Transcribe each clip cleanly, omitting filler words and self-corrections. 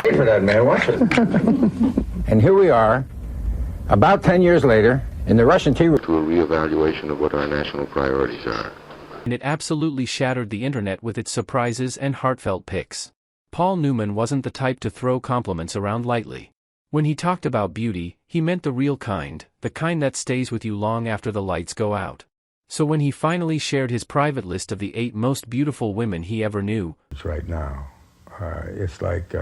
Wait for that, man. Watch it. And here we are, about 10 years later, in the Russian tea room. To a reevaluation of what our national priorities are. And it absolutely shattered the internet with its surprises and heartfelt pics. Paul Newman wasn't the type to throw compliments around lightly. When he talked about beauty, he meant the real kind, the kind that stays with you long after the lights go out. So when he finally shared his private list of the 8 most beautiful women he ever knew, right now, it's like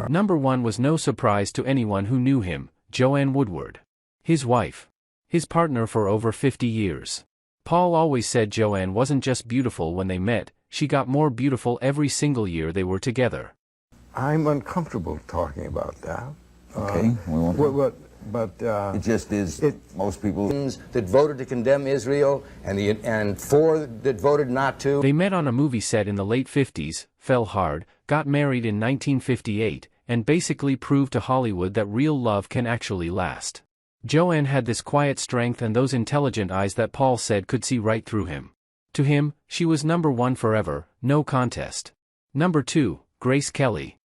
number 1 was no surprise to anyone who knew him, Joanne Woodward. His wife. His partner for over 50 years. Paul always said Joanne wasn't just beautiful when they met, she got more beautiful every single year they were together. I'm uncomfortable talking about that. Okay, we won't. But it just is. Most people that voted to condemn Israel and 4 that voted not to. They met on a movie set in the late 50s, fell hard, got married in 1958, and basically proved to Hollywood that real love can actually last. Joanne had this quiet strength and those intelligent eyes that Paul said could see right through him. To him, she was number 1 forever, no contest. Number 2, Grace Kelly.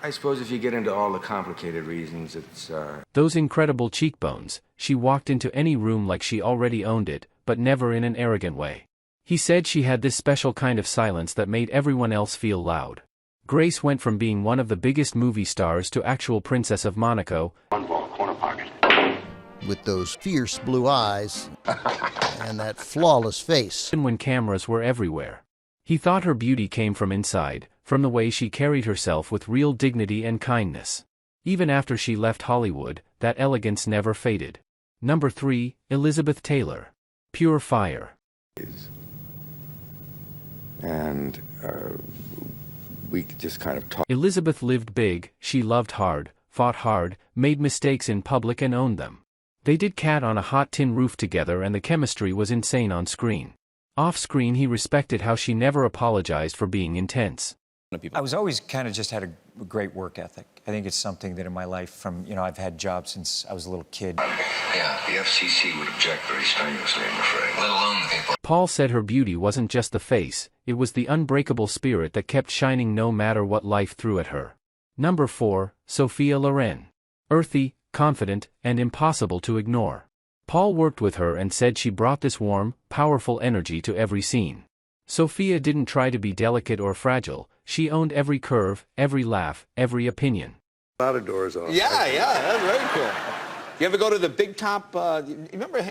I suppose if you get into all the complicated reasons, it's, Those incredible cheekbones, she walked into any room like she already owned it, but never in an arrogant way. He said she had this special kind of silence that made everyone else feel loud. Grace went from being one of the biggest movie stars to actual Princess of Monaco. One ball, corner pocket. With those fierce blue eyes and that flawless face. Even when cameras were everywhere. He thought her beauty came from inside, from the way she carried herself with real dignity and kindness. Even after she left Hollywood, that elegance never faded. Number 3, Elizabeth Taylor. Pure fire. and we just kind of talk. Elizabeth lived big, she loved hard, fought hard, made mistakes in public and owned them. They did Cat on a Hot Tin Roof together and the chemistry was insane on screen. Off-screen he respected how she never apologized for being intense. I was always kind of just had a great work ethic. I think it's something that in my life from, I've had jobs since I was a little kid. Yeah, the FCC would object very strenuously, I'm afraid. Let alone the people. Paul said her beauty wasn't just the face, it was the unbreakable spirit that kept shining no matter what life threw at her. Number 4, Sophia Loren. Earthy, confident, and impossible to ignore. Paul worked with her and said she brought this warm, powerful energy to every scene. Sophia didn't try to be delicate or fragile, she owned every curve, every laugh, every opinion. A lot of doors off. Yeah, that's very cool. You ever go to the Big Top, you remember?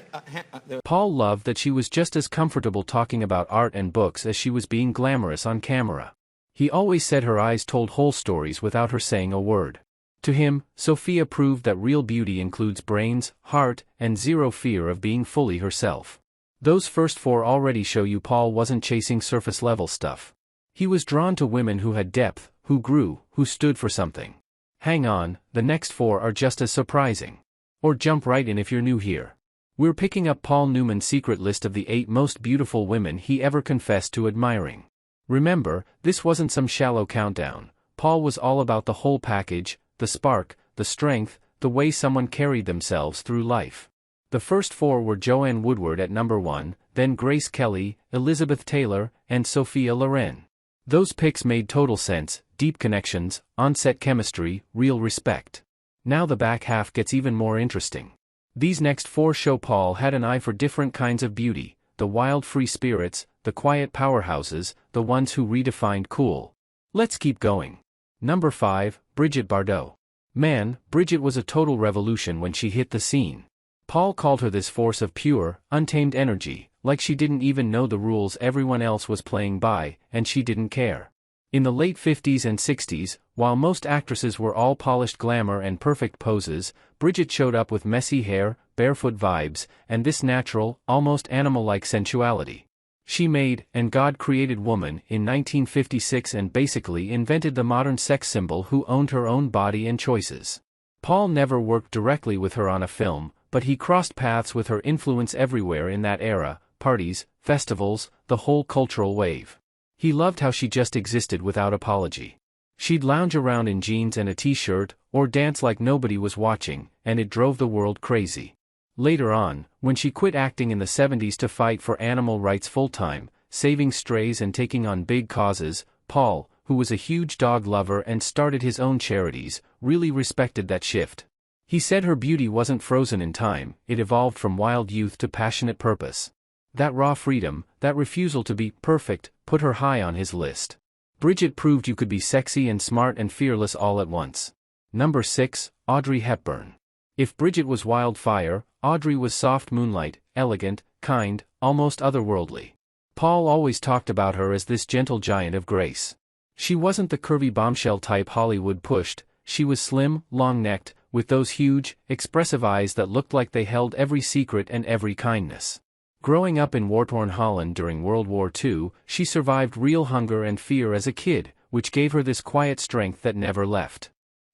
Paul loved that she was just as comfortable talking about art and books as she was being glamorous on camera. He always said her eyes told whole stories without her saying a word. To him, Sophia proved that real beauty includes brains, heart, and zero fear of being fully herself. Those first 4 already show you Paul wasn't chasing surface-level stuff. He was drawn to women who had depth, who grew, who stood for something. Hang on, the next 4 are just as surprising. Or jump right in if you're new here. We're picking up Paul Newman's secret list of the 8 most beautiful women he ever confessed to admiring. Remember, this wasn't some shallow countdown. Paul was all about the whole package, the spark, the strength, the way someone carried themselves through life. The first 4 were Joanne Woodward at number 1, then Grace Kelly, Elizabeth Taylor, and Sophia Loren. Those picks made total sense, deep connections, on-set chemistry, real respect. Now the back half gets even more interesting. These next 4 show Paul had an eye for different kinds of beauty, the wild free spirits, the quiet powerhouses, the ones who redefined cool. Let's keep going. Number 5, Brigitte Bardot. Man, Brigitte was a total revolution when she hit the scene. Paul called her this force of pure, untamed energy, like she didn't even know the rules everyone else was playing by, and she didn't care. In the late 50s and 60s, while most actresses were all polished glamour and perfect poses, Brigitte showed up with messy hair, barefoot vibes, and this natural, almost animal-like sensuality. She made, and God created woman in 1956 and basically invented the modern sex symbol who owned her own body and choices. Paul never worked directly with her on a film, but he crossed paths with her influence everywhere in that era, parties, festivals, the whole cultural wave. He loved how she just existed without apology. She'd lounge around in jeans and a t-shirt, or dance like nobody was watching, and it drove the world crazy. Later on, when she quit acting in the 70s to fight for animal rights full-time, saving strays and taking on big causes, Paul, who was a huge dog lover and started his own charities, really respected that shift. He said her beauty wasn't frozen in time, it evolved from wild youth to passionate purpose. That raw freedom, that refusal to be perfect, put her high on his list. Bridget proved you could be sexy and smart and fearless all at once. Number 6, Audrey Hepburn. If Bridget was wildfire, Audrey was soft moonlight, elegant, kind, almost otherworldly. Paul always talked about her as this gentle giant of grace. She wasn't the curvy bombshell type Hollywood pushed, she was slim, long-necked, with those huge, expressive eyes that looked like they held every secret and every kindness. Growing up in war-torn Holland during World War II, she survived real hunger and fear as a kid, which gave her this quiet strength that never left.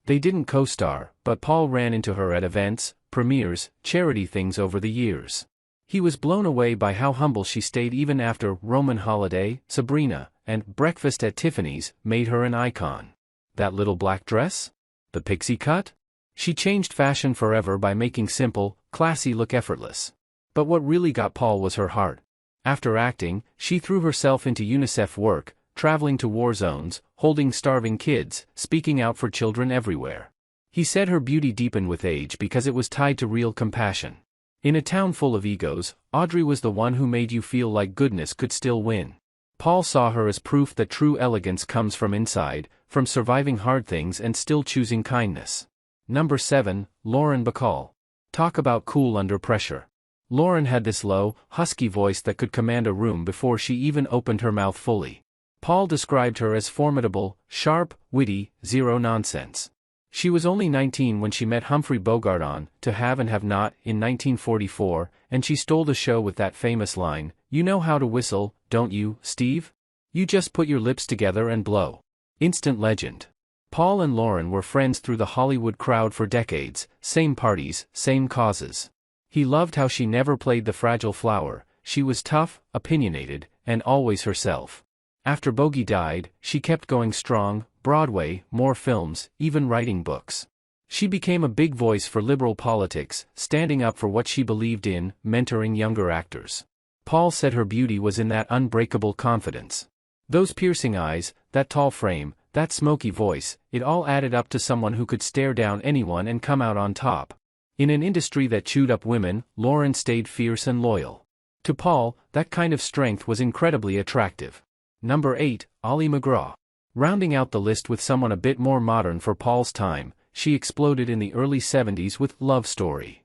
They didn't co-star, but Paul ran into her at events, premieres, charity things over the years. He was blown away by how humble she stayed even after Roman Holiday, Sabrina, and Breakfast at Tiffany's made her an icon. That little black dress? The pixie cut? She changed fashion forever by making simple, classy look effortless. But what really got Paul was her heart. After acting, she threw herself into UNICEF work, traveling to war zones, holding starving kids, speaking out for children everywhere. He said her beauty deepened with age because it was tied to real compassion. In a town full of egos, Audrey was the one who made you feel like goodness could still win. Paul saw her as proof that true elegance comes from inside, from surviving hard things and still choosing kindness. Number 7, Lauren Bacall. Talk about cool under pressure. Lauren had this low, husky voice that could command a room before she even opened her mouth fully. Paul described her as formidable, sharp, witty, zero nonsense. She was only 19 when she met Humphrey Bogart on To Have and Have Not in 1944, and she stole the show with that famous line, "You know how to whistle, don't you, Steve? You just put your lips together and blow." Instant legend. Paul and Lauren were friends through the Hollywood crowd for decades, same parties, same causes. He loved how she never played the fragile flower, she was tough, opinionated, and always herself. After Bogey died, she kept going strong, Broadway, more films, even writing books. She became a big voice for liberal politics, standing up for what she believed in, mentoring younger actors. Paul said her beauty was in that unbreakable confidence. Those piercing eyes, that tall frame, that smoky voice, it all added up to someone who could stare down anyone and come out on top. In an industry that chewed up women, Lauren stayed fierce and loyal. To Paul, that kind of strength was incredibly attractive. Number 8, Ollie McGraw. Rounding out the list with someone a bit more modern for Paul's time, she exploded in the early 70s with Love Story.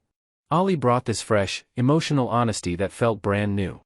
Ollie brought this fresh, emotional honesty that felt brand new.